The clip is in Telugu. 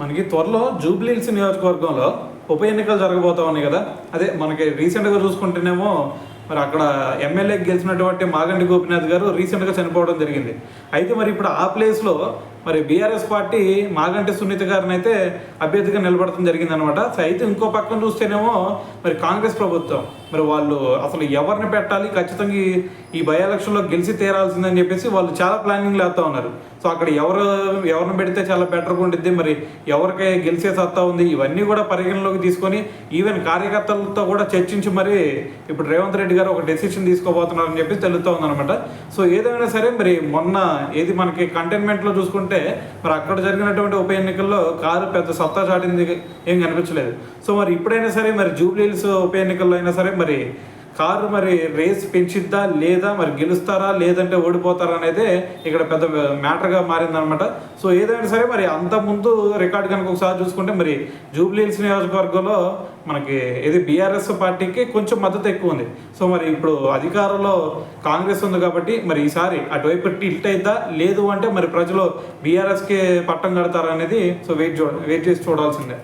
మనకి త్వరలో జూబ్లీహిల్స్ నియోజకవర్గంలో ఉప ఎన్నికలు జరగబోతా ఉన్నాయి కదా. అదే మనకి రీసెంట్గా చూసుకుంటేనేమో మరి అక్కడ ఎమ్మెల్యేకి గెలిచినటువంటి మాగంటి గోపీనాథ్ గారు రీసెంట్గా చనిపోవడం జరిగింది. అయితే మరి ఇప్పుడు ఆ ప్లేస్లో మరి బీఆర్ఎస్ పార్టీ మాగంటి సునీత గారిని అయితే అభ్యర్థిగా నిలబడటం జరిగింది అనమాట. సో అయితే ఇంకో పక్కన చూస్తేనేమో మరి కాంగ్రెస్ ప్రభుత్వం మరి వాళ్ళు అసలు ఎవరిని పెట్టాలి, ఖచ్చితంగా ఈ బై ఎలక్షన్లో గెలిచి తీరాల్సిందని చెప్పేసి వాళ్ళు చాలా ప్లానింగ్లు వేస్తూ ఉన్నారు. సో అక్కడ ఎవరిని పెడితే చాలా బెటర్గా ఉండిద్ది, మరి ఎవరికి గెలిచే సత్తా ఉంది, ఇవన్నీ కూడా పరిగణలోకి తీసుకొని ఈవెన్ కార్యకర్తలతో కూడా చర్చించి మరి ఇప్పుడు రేవంత్ రెడ్డి గారు ఒక డెసిషన్ తీసుకోబోతున్నారని చెప్పి తెలుస్తూ ఉందన్నమాట. సో ఏదైనా సరే మరి మొన్న ఏది మనకి కంటైన్మెంట్లో చూసుకుంటే మరి అక్కడ జరిగినటువంటి ఉప ఎన్నికల్లో కారు పెద్ద సత్తా చాటింది ఏం కనిపించలేదు. సో మరి ఇప్పుడైనా సరే మరి జూబ్లీహిల్స్ ఉప ఎన్నికల్లో అయినా సరే మరి కారు మరి రేస్ పెంచిద్దా లేదా, మరి గెలుస్తారా లేదంటే ఓడిపోతారా అనేది ఇక్కడ పెద్ద మ్యాటర్గా మారిందనమాట. సో ఏదైనా సరే మరి అంతకుముందు రికార్డు కనుక ఒకసారి చూసుకుంటే మరి జూబ్లీహిల్స్ నియోజకవర్గంలో మనకి ఇది బీఆర్ఎస్ పార్టీకి కొంచెం మద్దతు ఎక్కువ ఉంది. సో మరి ఇప్పుడు అధికారంలో కాంగ్రెస్ ఉంది కాబట్టి మరి ఈసారి అటువైపు టిల్ట్ అయిద్దా లేదు అంటే మరి ప్రజలు బీఆర్ఎస్కి పట్టం కడతారా అనేది సో వెయిట్ చేసి చూడాల్సిందే.